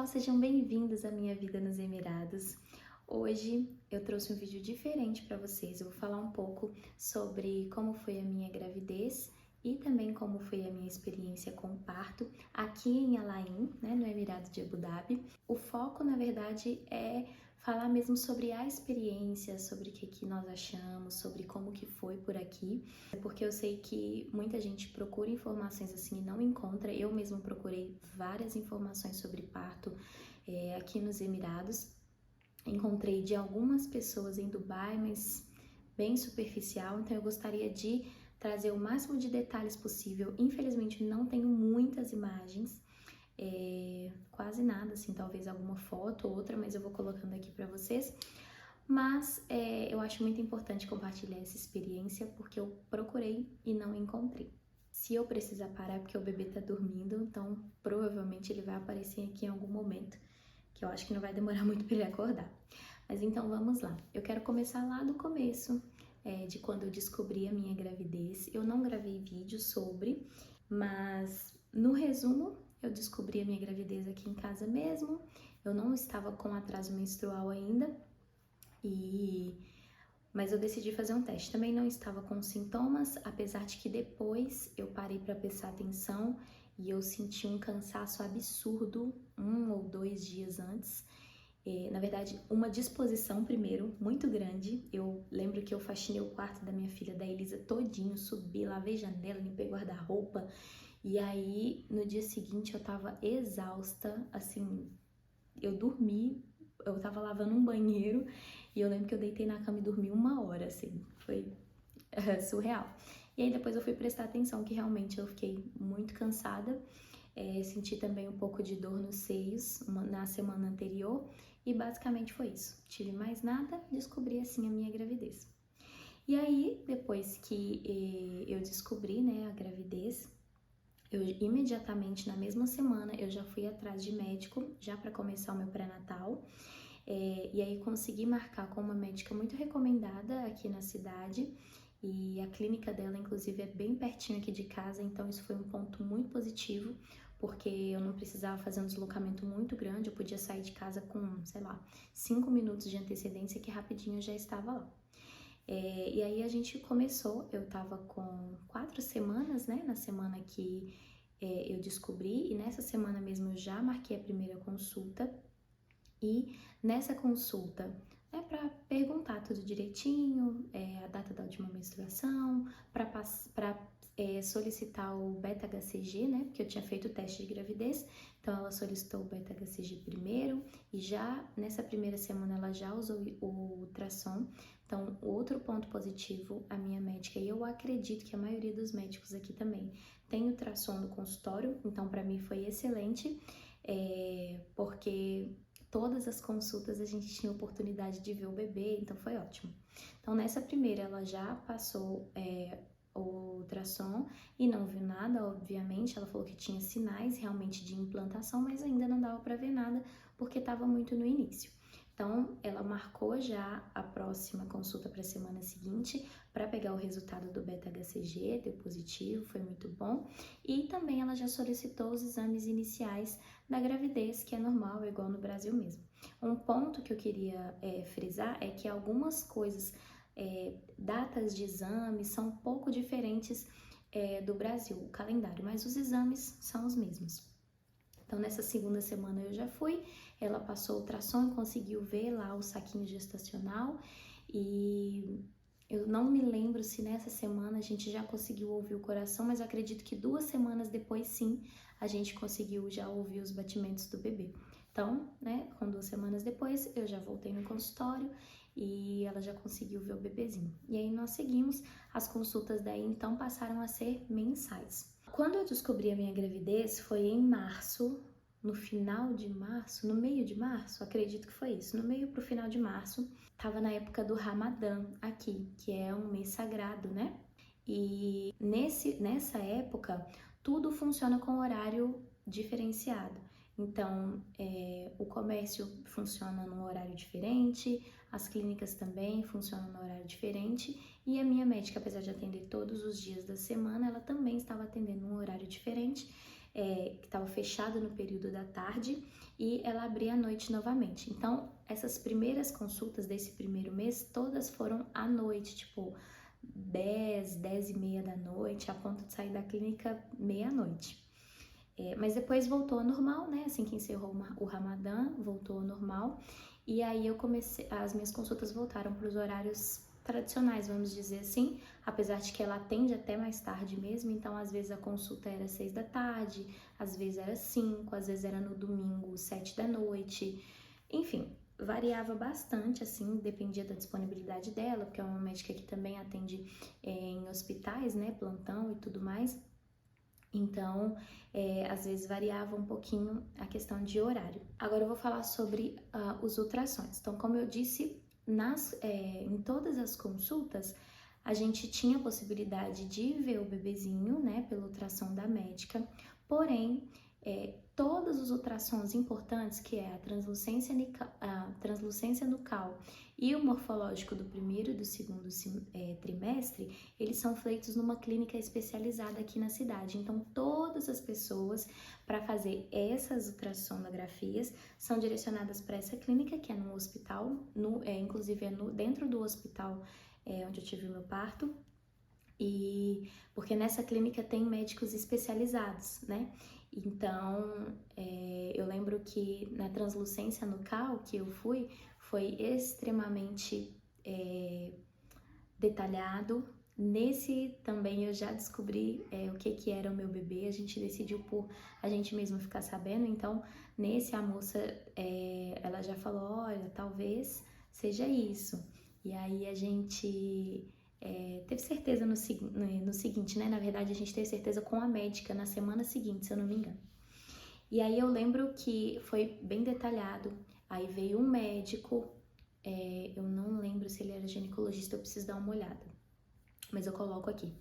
sejam bem-vindos à minha vida nos Emirados. Hoje eu trouxe um vídeo diferente para vocês. Eu vou falar um pouco sobre como foi a minha gravidez e também como foi a minha experiência com o parto aqui em Al Ain, no Emirado de Abu Dhabi. O foco, na verdade, é falar mesmo sobre a experiência, sobre o que nós achamos, sobre como que foi por aqui, porque eu sei que muita gente procura informações assim e não encontra. Eu mesma procurei várias informações sobre parto aqui nos Emirados. Encontrei de algumas pessoas em Dubai, mas bem superficial, então eu gostaria de trazer o máximo de detalhes possível. Infelizmente não tenho muitas imagens, quase nada, assim, talvez alguma foto ou outra, mas eu vou colocando aqui para vocês. Mas eu acho muito importante compartilhar essa experiência porque eu procurei e não encontrei. Se eu precisar parar é porque o bebê tá dormindo, então provavelmente ele vai aparecer aqui em algum momento, que eu acho que não vai demorar muito para ele acordar. Mas então vamos lá. Eu quero começar lá do começo, de quando eu descobri a minha gravidez. Eu não gravei vídeo sobre, mas no resumo, eu descobri a minha gravidez aqui em casa mesmo. Eu não estava com atraso menstrual ainda, mas eu decidi fazer um teste. Também não estava com sintomas, apesar de que depois eu parei para prestar atenção e eu senti um cansaço absurdo 1 ou 2 dias antes. Na verdade, uma disposição primeiro muito grande. Eu lembro que eu faxinei o quarto da minha filha, da Elisa, todinho, subi, lavei janela, limpei guarda-roupa. E aí, no dia seguinte, eu tava exausta, assim, eu dormi, eu tava lavando um banheiro e eu lembro que eu deitei na cama e dormi 1 hora, assim, foi surreal. E aí depois eu fui prestar atenção que realmente eu fiquei muito cansada, senti também um pouco de dor nos seios na semana anterior e basicamente foi isso. Tive mais nada, descobri assim a minha gravidez. E aí, depois que eu descobri, a gravidez, eu imediatamente, na mesma semana, eu já fui atrás de médico, já para começar o meu pré-natal. E aí consegui marcar com uma médica muito recomendada aqui na cidade. E a clínica dela, inclusive, é bem pertinho aqui de casa, então isso foi um ponto muito positivo, porque eu não precisava fazer um deslocamento muito grande, eu podia sair de casa com, sei lá, 5 minutos de antecedência, que rapidinho eu já estava lá. E aí a gente começou, eu tava com 4 semanas, na semana que eu descobri, e nessa semana mesmo eu já marquei a primeira consulta, e nessa consulta para perguntar tudo direitinho, a data da última menstruação, para solicitar o beta-HCG, porque eu tinha feito o teste de gravidez, então ela solicitou o beta-HCG primeiro, e já nessa primeira semana ela já usou o ultrassom. Então, outro ponto positivo, a minha médica, e eu acredito que a maioria dos médicos aqui também tem ultrassom no consultório, então para mim foi excelente, porque todas as consultas a gente tinha oportunidade de ver o bebê, então foi ótimo. Então nessa primeira ela já passou o ultrassom e não viu nada, obviamente. Ela falou que tinha sinais realmente de implantação, mas ainda não dava para ver nada porque estava muito no início. Então ela marcou já a próxima consulta para a semana seguinte para pegar o resultado do beta-HCG, deu positivo, foi muito bom. E também ela já solicitou os exames iniciais da gravidez, que é normal, é igual no Brasil mesmo. Um ponto que eu queria frisar é que algumas coisas, datas de exames são um pouco diferentes do Brasil, o calendário, mas os exames são os mesmos. Então, nessa segunda semana eu já fui, ela passou o ultrassom e conseguiu ver lá o saquinho gestacional, e eu não me lembro se nessa semana a gente já conseguiu ouvir o coração, mas acredito que 2 semanas depois sim, a gente conseguiu já ouvir os batimentos do bebê. Então, com 2 semanas depois, eu já voltei no consultório e ela já conseguiu ver o bebezinho. E aí nós seguimos, as consultas daí então passaram a ser mensais. Quando eu descobri a minha gravidez foi em março, no final de março, no meio de março, acredito que foi isso, no meio pro final de março, tava na época do Ramadã aqui, que é um mês sagrado, E nessa época, tudo funciona com horário diferenciado. Então, o comércio funciona num horário diferente, as clínicas também funcionam num horário diferente, e a minha médica, apesar de atender todos os dias da semana, ela também estava atendendo num horário diferente. que estava fechado no período da tarde, e ela abria à noite novamente. Então, essas primeiras consultas desse primeiro mês, todas foram à noite, tipo 10 e meia da noite, a ponto de sair da clínica meia-noite. Mas depois voltou ao normal, né? Assim que encerrou o Ramadã, voltou ao normal. E aí as minhas consultas voltaram para os horários tradicionais, vamos dizer assim, apesar de que ela atende até mais tarde mesmo, então às vezes a consulta era 6 da tarde, às vezes era 5, às vezes era no domingo 7 da noite, enfim, variava bastante, assim, dependia da disponibilidade dela, porque é uma médica que também atende em hospitais, né, plantão e tudo mais. Então, às vezes variava um pouquinho a questão de horário. Agora eu vou falar sobre os ultrassons. Então, como eu disse, em todas as consultas, a gente tinha a possibilidade de ver o bebezinho, né, pelo ultrassom da médica, porém, todos os ultrassons importantes, que é a translucência nucal e o morfológico do primeiro e do segundo trimestre, eles são feitos numa clínica especializada aqui na cidade. Então, todas as pessoas para fazer essas ultrassonografias são direcionadas para essa clínica, que é no hospital, inclusive dentro do hospital onde eu tive o meu parto. E porque nessa clínica tem médicos especializados, né? Então, eu lembro que na translucência nucal que eu fui, foi extremamente detalhado. Nesse também eu já descobri o que era o meu bebê, a gente decidiu por a gente mesmo ficar sabendo, então nesse a moça, ela já falou, olha, talvez seja isso. E aí a gente teve certeza no seguinte, né? Na verdade, a gente teve certeza com a médica na semana seguinte, se eu não me engano. E aí eu lembro que foi bem detalhado. Aí veio um médico, eu não lembro se ele era ginecologista, eu preciso dar uma olhada, mas eu coloco aqui.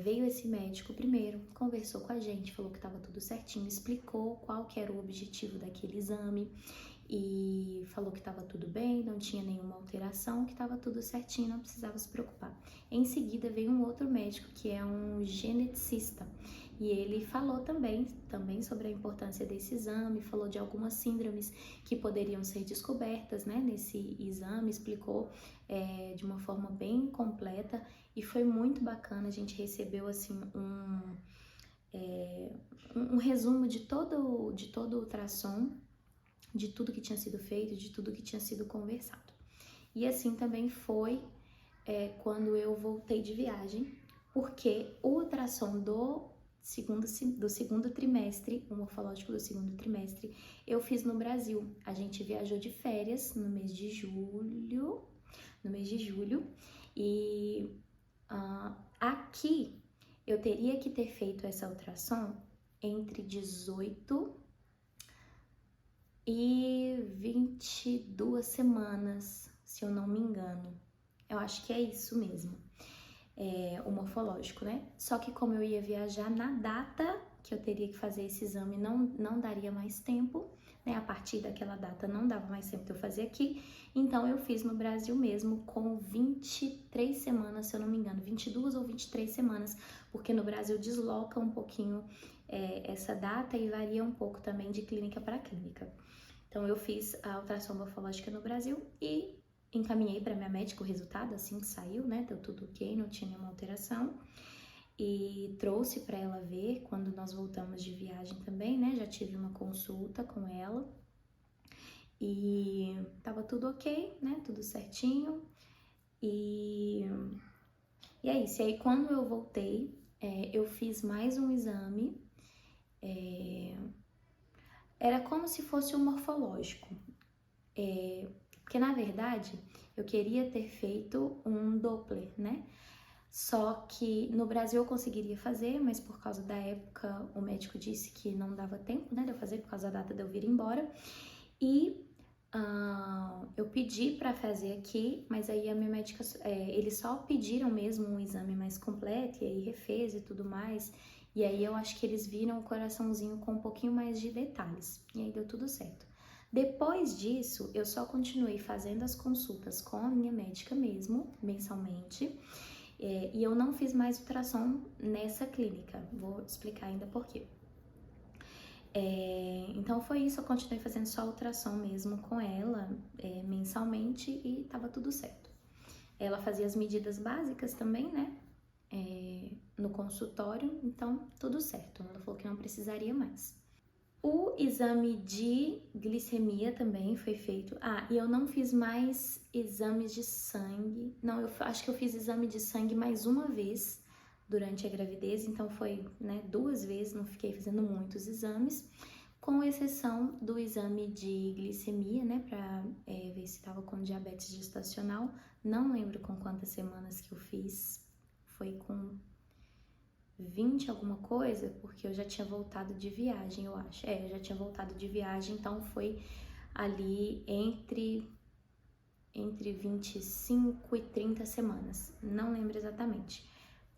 Veio esse médico primeiro, conversou com a gente, falou que estava tudo certinho, explicou qual que era o objetivo daquele exame e falou que estava tudo bem, não tinha nenhuma alteração, que estava tudo certinho, não precisava se preocupar. Em seguida veio um outro médico que é um geneticista e ele falou também sobre a importância desse exame, falou de algumas síndromes que poderiam ser descobertas, né, nesse exame, explicou de uma forma bem completa e foi muito bacana. A gente recebeu assim um resumo de todo o ultrassom, de tudo que tinha sido feito, de tudo que tinha sido conversado. E assim também foi quando eu voltei de viagem, porque o ultrassom do segundo trimestre, o morfológico do segundo trimestre, eu fiz no Brasil. A gente viajou de férias no mês de julho, e aqui eu teria que ter feito essa ultrassom entre 18 e 22 semanas, se eu não me engano. Eu acho que é isso mesmo, o morfológico, né? Só que como eu ia viajar na data que eu teria que fazer esse exame, não daria mais tempo, né? A partir daquela data não dava mais tempo de eu fazer aqui, então eu fiz no Brasil mesmo com 23 semanas, se eu não me engano, 22 ou 23 semanas, porque no Brasil desloca um pouquinho essa data e varia um pouco também de clínica para clínica. Então eu fiz a ultrassom morfológica no Brasil e encaminhei para minha médica o resultado assim que saiu, né? Deu tudo ok, não tinha nenhuma alteração. E trouxe para ela ver quando nós voltamos de viagem também, né? Já tive uma consulta com ela e tava tudo ok, né? Tudo certinho. E é isso. E aí quando eu voltei, eu fiz mais um exame. Era como se fosse um morfológico. Porque na verdade eu queria ter feito um Doppler, né? Só que no Brasil eu conseguiria fazer, mas por causa da época o médico disse que não dava tempo, né, de eu fazer, por causa da data de eu vir embora. E eu pedi para fazer aqui, mas aí a minha médica, eles só pediram mesmo um exame mais completo e aí refez e tudo mais. E aí eu acho que eles viram o coraçãozinho com um pouquinho mais de detalhes. E aí deu tudo certo. Depois disso, eu só continuei fazendo as consultas com a minha médica mesmo, mensalmente. E eu não fiz mais ultrassom nessa clínica. Vou explicar ainda por quê. Então foi isso, eu continuei fazendo só ultrassom mesmo com ela, mensalmente, e tava tudo certo. Ela fazia as medidas básicas também, né, no consultório, então tudo certo. Ela falou que não precisaria mais. O exame de glicemia também foi feito. E eu não fiz mais exames de sangue. Não, eu acho que eu fiz exame de sangue mais uma vez durante a gravidez, então foi, né, 2 vezes, não fiquei fazendo muitos exames, com exceção do exame de glicemia, né, pra ver se estava com diabetes gestacional. Não lembro com quantas semanas que eu fiz, foi com 20 alguma coisa, porque eu já tinha voltado de viagem, eu acho. Eu já tinha voltado de viagem, então foi ali entre 25 e 30 semanas. Não lembro exatamente.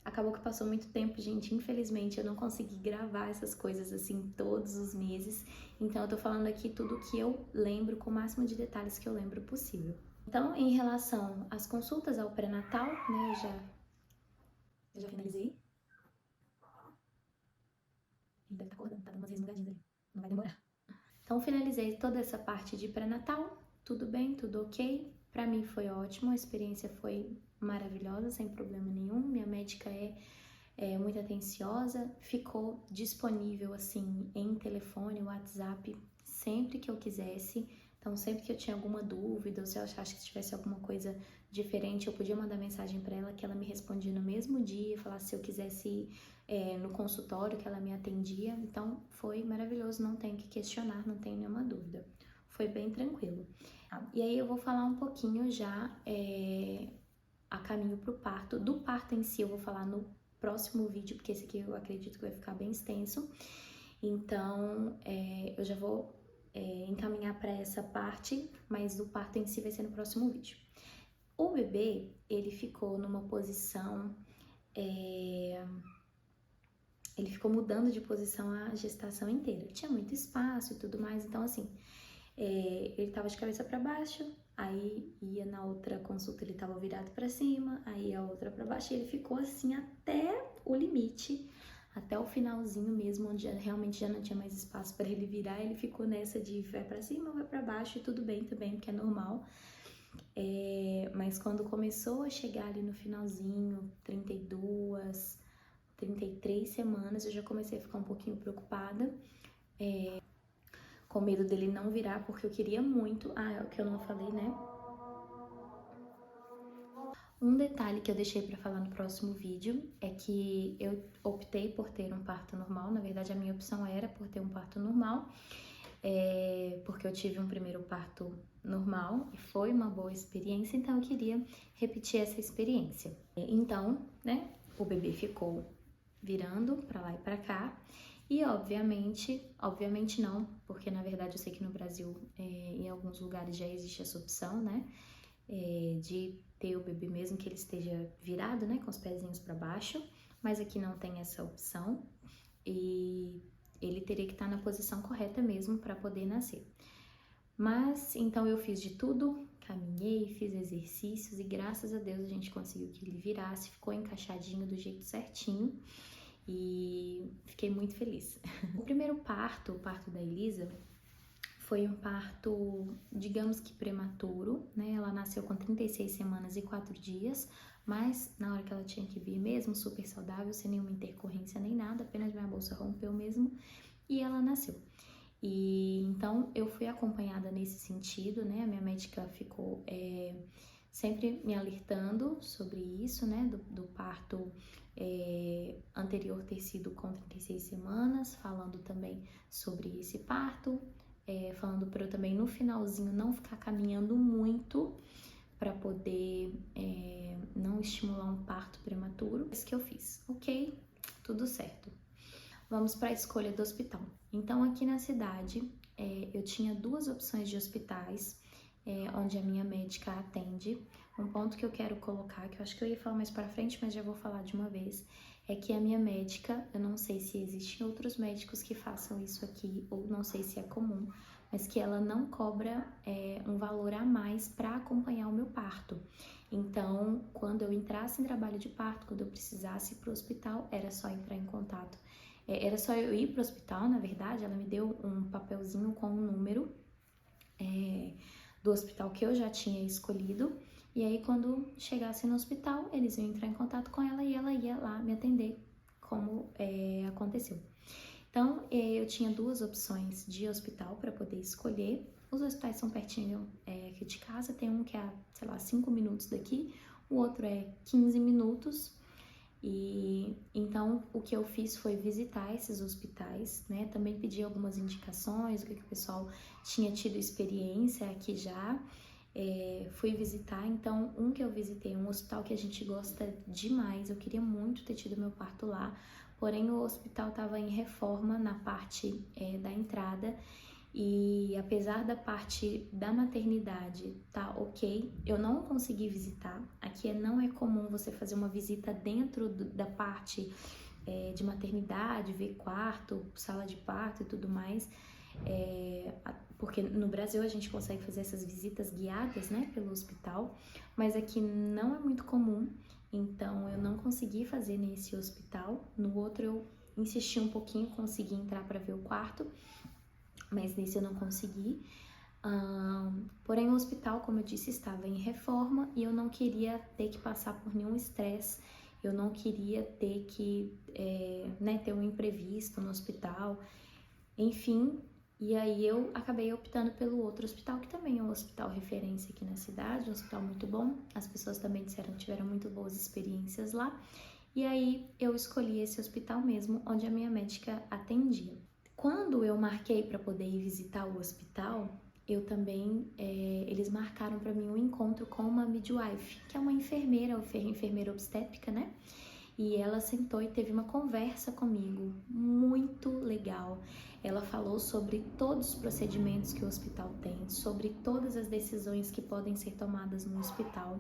Acabou que passou muito tempo, gente. Infelizmente, eu não consegui gravar essas coisas assim todos os meses. Então, eu tô falando aqui tudo que eu lembro, com o máximo de detalhes que eu lembro possível. Então, em relação às consultas ao pré-natal, né, eu já finalizei. Ele deve estar acordando, tá dando umas resmungadinhas ali. Não vai demorar. Então, finalizei toda essa parte de pré-natal. Tudo bem, tudo ok. Pra mim foi ótimo, a experiência foi maravilhosa, sem problema nenhum. Minha médica é muito atenciosa, ficou disponível assim em telefone, WhatsApp, sempre que eu quisesse. Então, sempre que eu tinha alguma dúvida, ou se eu achasse que tivesse alguma coisa diferente, eu podia mandar mensagem para ela, que ela me respondia no mesmo dia, falar se eu quisesse ir no consultório, que ela me atendia. Então, foi maravilhoso, não tenho que questionar, não tenho nenhuma dúvida. Foi bem tranquilo. E aí eu vou falar um pouquinho já a caminho pro parto. Do parto em si eu vou falar no próximo vídeo, porque esse aqui eu acredito que vai ficar bem extenso. Então, eu já vou encaminhar para essa parte, mas do parto em si vai ser no próximo vídeo. O bebê, ele ficou numa posição... ele ficou mudando de posição a gestação inteira. Tinha muito espaço e tudo mais, então assim... ele tava de cabeça para baixo, aí ia na outra consulta ele tava virado para cima, aí a outra para baixo, e ele ficou assim até o limite, até o finalzinho mesmo, onde realmente já não tinha mais espaço para ele virar. Ele ficou nessa de vai para cima, vai para baixo, e tudo bem também, porque é normal. Mas quando começou a chegar ali no finalzinho, 32, 33 semanas, eu já comecei a ficar um pouquinho preocupada, com medo dele não virar, porque eu queria muito. É o que eu não falei, né? Um detalhe que eu deixei para falar no próximo vídeo é que eu optei por ter um parto normal. Na verdade, a minha opção era por ter um parto normal, porque eu tive um primeiro parto normal e foi uma boa experiência, então eu queria repetir essa experiência. Então, né, o bebê ficou virando para lá e para cá. E obviamente não, porque na verdade eu sei que no Brasil, em alguns lugares já existe essa opção, né, de ter o bebê mesmo que ele esteja virado, né, com os pezinhos para baixo, mas aqui não tem essa opção e ele teria que estar na posição correta mesmo para poder nascer. Mas então eu fiz de tudo, caminhei, fiz exercícios e graças a Deus a gente conseguiu que ele virasse, ficou encaixadinho do jeito certinho. E fiquei muito feliz. O primeiro parto, o parto da Elisa, foi um parto, digamos que prematuro, né? Ela nasceu com 36 semanas e 4 dias, mas na hora que ela tinha que vir mesmo, super saudável, sem nenhuma intercorrência nem nada, apenas minha bolsa rompeu mesmo e ela nasceu. E então eu fui acompanhada nesse sentido, né? A minha médica ficou sempre me alertando sobre isso, né? Do parto anterior ter sido com 36 semanas, falando também sobre esse parto, falando para eu também no finalzinho não ficar caminhando muito para poder não estimular um parto prematuro. Isso que eu fiz, ok? Tudo certo. Vamos para a escolha do hospital. Então, aqui na cidade, eu tinha 2 opções de hospitais onde a minha médica atende. Um ponto que eu quero colocar, que eu acho que eu ia falar mais para frente, mas já vou falar de uma vez, é que a minha médica, eu não sei se existem outros médicos que façam isso aqui, ou não sei se é comum, mas que ela não cobra um valor a mais para acompanhar o meu parto. Então, quando eu entrasse em trabalho de parto, quando eu precisasse ir para o hospital, era só entrar em contato Era só eu ir pro hospital, na verdade, ela me deu um papelzinho com um número do hospital que eu já tinha escolhido. E aí, quando chegasse no hospital, eles iam entrar em contato com ela e ela ia lá me atender, como aconteceu. Então, eu tinha duas opções de hospital para poder escolher. Os hospitais são pertinho aqui de casa, tem um que é, sei lá, 5 minutos daqui, o outro é 15 minutos. E então o que eu fiz foi visitar esses hospitais, né? Também pedi algumas indicações, o que o pessoal tinha tido experiência aqui já. Fui visitar, então um que eu visitei, um hospital que a gente gosta demais, eu queria muito ter tido meu parto lá, porém o hospital estava em reforma na parte da entrada. E apesar da parte da maternidade tá ok, eu não consegui visitar. Aqui não é comum você fazer uma visita dentro da parte de maternidade, ver quarto, sala de parto e tudo mais. Porque no Brasil a gente consegue fazer essas visitas guiadas, né, pelo hospital, mas aqui não é muito comum, então eu não consegui fazer nesse hospital. No outro eu insisti um pouquinho, consegui entrar para ver o quarto, mas nesse eu não consegui. Porém, o hospital, como eu disse, estava em reforma e eu não queria ter que passar por nenhum estresse, eu não queria ter que ter um imprevisto no hospital, enfim. E aí eu acabei optando pelo outro hospital, que também é um hospital referência aqui na cidade, um hospital muito bom. As pessoas também disseram que tiveram muito boas experiências lá. E aí eu escolhi esse hospital mesmo, onde a minha médica atendia. Quando eu marquei para poder ir visitar o hospital, eu também, eles marcaram para mim um encontro com uma midwife, que é uma enfermeira obstétrica, né? E ela sentou e teve uma conversa comigo, muito legal. Ela falou sobre todos os procedimentos que o hospital tem, sobre todas as decisões que podem ser tomadas no hospital.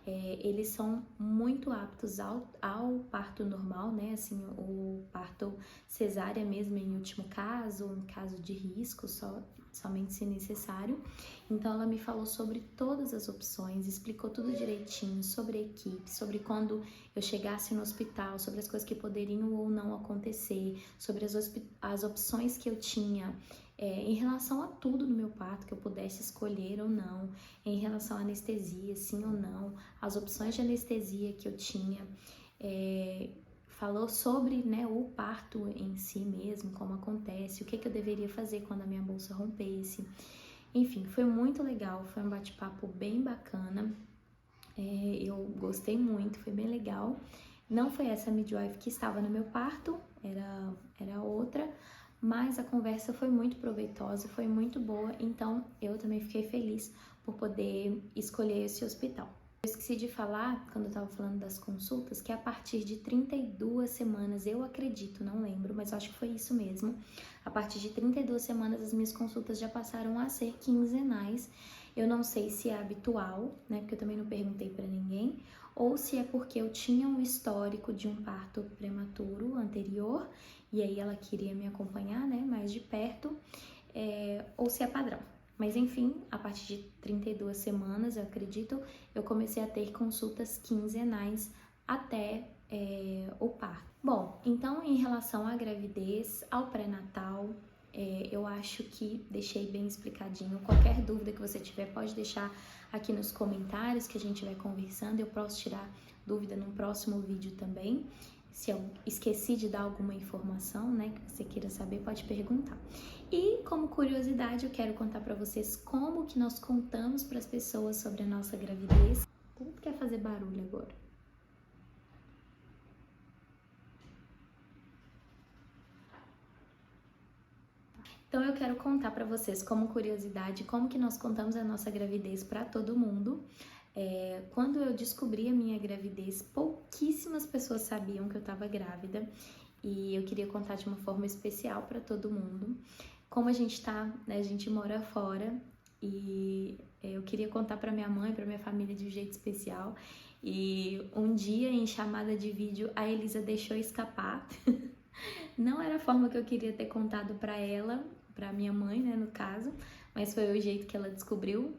Eles são muito aptos ao parto normal, né? Assim, o parto cesárea mesmo em último caso, em caso de risco, somente se necessário. Então ela me falou sobre todas as opções, explicou tudo direitinho, sobre a equipe, sobre quando eu chegasse no hospital, sobre as coisas que poderiam ou não acontecer, sobre as opções que eu tinha em relação a tudo no meu parto, que eu pudesse escolher ou não, em relação à anestesia, sim ou não, as opções de anestesia que eu tinha. Falou sobre, né, o parto em si mesmo, como acontece, o que eu deveria fazer quando a minha bolsa rompesse. Enfim, foi muito legal, foi um bate-papo bem bacana. Eu gostei muito, foi bem legal. Não foi essa midwife que estava no meu parto, era outra, mas a conversa foi muito proveitosa, foi muito boa, então eu também fiquei feliz por poder escolher esse hospital. Eu esqueci de falar, quando eu tava falando das consultas, que a partir de 32 semanas, eu acredito, não lembro, mas acho que foi isso mesmo. A partir de 32 semanas, as minhas consultas já passaram a ser quinzenais. Eu não sei se é habitual, né, porque eu também não perguntei pra ninguém, ou se é porque eu tinha um histórico de um parto prematuro anterior, e aí ela queria me acompanhar, né, mais de perto, ou se é padrão. Mas enfim, a partir de 32 semanas, eu acredito, eu comecei a ter consultas quinzenais até o parto. Bom, então em relação à gravidez, ao pré-natal, eu acho que deixei bem explicadinho. Qualquer dúvida que você tiver, pode deixar aqui nos comentários que a gente vai conversando. Eu posso tirar dúvida no próximo vídeo também. Se eu esqueci de dar alguma informação, né, que você queira saber, pode perguntar. E como curiosidade, eu quero contar para vocês como que nós contamos para as pessoas sobre a nossa gravidez. Tudo quer fazer barulho agora. Então eu quero contar para vocês como curiosidade como que nós contamos a nossa gravidez para todo mundo. Quando eu descobri a minha gravidez, pouquíssimas pessoas sabiam que eu estava grávida e eu queria contar de uma forma especial para todo mundo. Como a gente tá, né, a gente mora fora e eu queria contar para minha mãe, para minha família de um jeito especial. E um dia em chamada de vídeo a Elisa deixou escapar. Não era a forma que eu queria ter contado para ela, para minha mãe, né, no caso, mas foi o jeito que ela descobriu.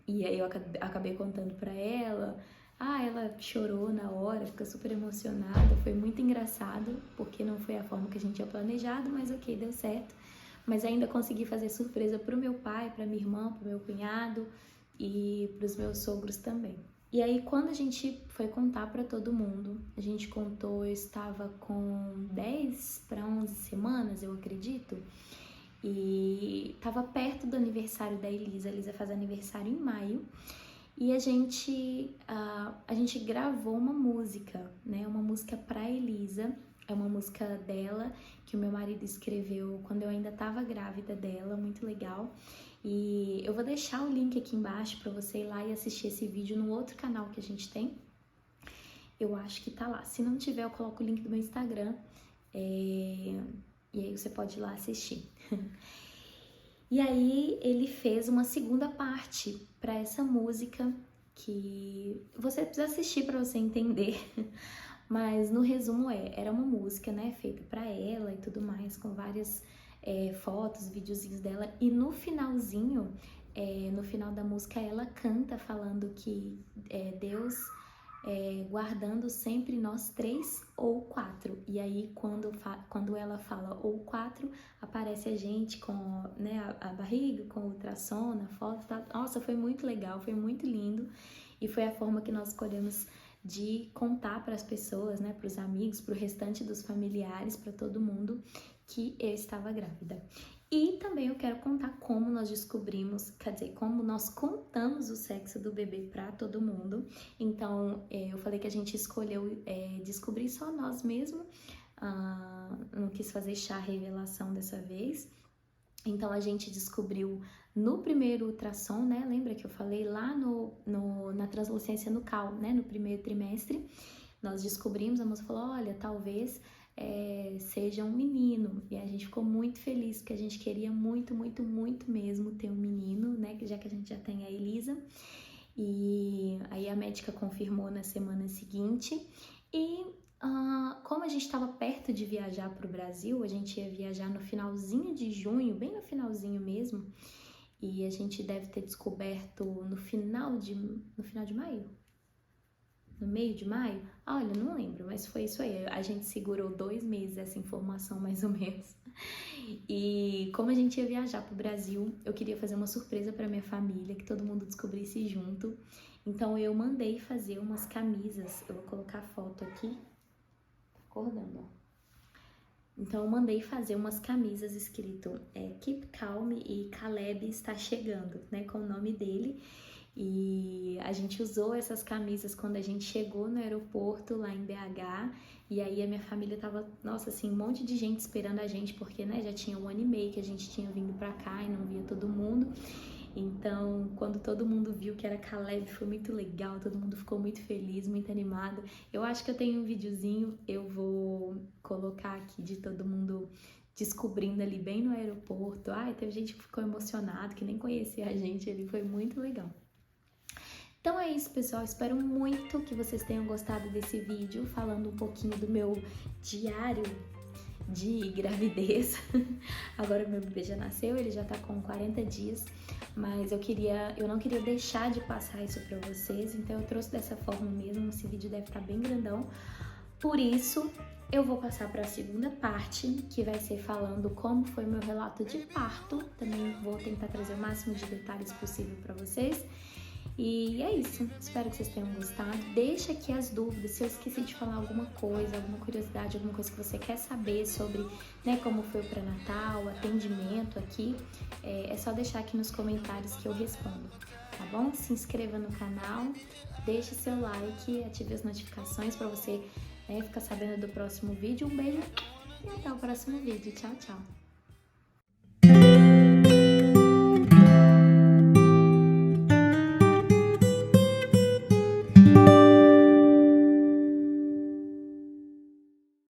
E aí eu acabei contando para ela, Ela chorou na hora, fica super emocionada, foi muito engraçado, porque não foi a forma que a gente tinha planejado, mas ok, deu certo. Mas ainda consegui fazer surpresa pro meu pai, pra minha irmã, pro meu cunhado e pros meus sogros também. E aí, quando a gente foi contar pra todo mundo, a gente contou, eu estava com 10 para 11 semanas, eu acredito, e tava perto do aniversário da Elisa. A Elisa faz aniversário em maio. E a gente gravou uma música, né? Uma música pra Elisa. É uma música dela que o meu marido escreveu quando eu ainda estava grávida dela, muito legal. E eu vou deixar o link aqui embaixo para você ir lá e assistir esse vídeo no outro canal que a gente tem. Eu acho que tá lá. Se não tiver, eu coloco o link do meu Instagram. E aí você pode ir lá assistir. E aí ele fez uma segunda parte para essa música que você precisa assistir para você entender. Mas no resumo era uma música, né, feita para ela e tudo mais, com várias fotos, videozinhos dela. E no finalzinho, no final da música, ela canta falando que Deus guardando sempre nós 3 ou 4. E aí, quando ela fala ou 4, aparece a gente com, né, a barriga, com o ultrassom, na foto. Tá? Nossa, foi muito legal, foi muito lindo. E foi a forma que nós escolhemos de contar para as pessoas, né, para os amigos, para o restante dos familiares, para todo mundo, que eu estava grávida. E também eu quero contar como nós descobrimos, quer dizer, como nós contamos o sexo do bebê para todo mundo. Então, eu falei que a gente escolheu descobrir só nós mesmos, não quis fazer chá revelação dessa vez. Então, a gente descobriu no primeiro ultrassom, né? Lembra que eu falei lá na translucência nucal, né? No primeiro trimestre, nós descobrimos, a moça falou, olha, talvez seja um menino. E a gente ficou muito feliz, porque a gente queria muito, muito, muito mesmo ter um menino, né? Já que a gente já tem a Elisa. E aí a médica confirmou na semana seguinte. E como a gente estava perto de viajar para o Brasil, a gente ia viajar no finalzinho de junho, bem no finalzinho mesmo, e a gente deve ter descoberto no final de maio? No meio de maio? Olha, não lembro, mas foi isso aí. A gente segurou 2 meses essa informação, mais ou menos. E como a gente ia viajar para o Brasil, eu queria fazer uma surpresa para minha família, que todo mundo descobrisse junto. Então eu mandei fazer umas camisas, eu vou colocar a foto aqui, acordando, ó. Então eu mandei fazer umas camisas escrito Keep Calm e Caleb está chegando, né, com o nome dele. E a gente usou essas camisas quando a gente chegou no aeroporto lá em BH. E aí a minha família tava, nossa, assim, um monte de gente esperando a gente, porque, né, já tinha 1 ano e meio que a gente tinha vindo pra cá e não via todo mundo. Então, quando todo mundo viu que era Caleb, foi muito legal, todo mundo ficou muito feliz, muito animado. Eu acho que eu tenho um videozinho, eu vou colocar aqui de todo mundo descobrindo ali bem no aeroporto. Teve gente que ficou emocionado, que nem conhecia a gente ali, foi muito legal. Então é isso, pessoal, espero muito que vocês tenham gostado desse vídeo, falando um pouquinho do meu diário de gravidez. Agora meu bebê já nasceu, ele já tá com 40 dias, mas eu não queria deixar de passar isso pra vocês, então eu trouxe dessa forma mesmo. Esse vídeo deve estar bem grandão, por isso eu vou passar para a segunda parte, que vai ser falando como foi meu relato de parto. Também vou tentar trazer o máximo de detalhes possível para vocês. E é isso, espero que vocês tenham gostado. Deixa aqui as dúvidas, se eu esqueci de falar alguma coisa, alguma curiosidade, alguma coisa que você quer saber sobre, né, como foi o pré-natal, o atendimento aqui, é só deixar aqui nos comentários que eu respondo, tá bom? Se inscreva no canal, deixe seu like, ative as notificações para você, né, ficar sabendo do próximo vídeo. Um beijo e até o próximo vídeo. Tchau, tchau!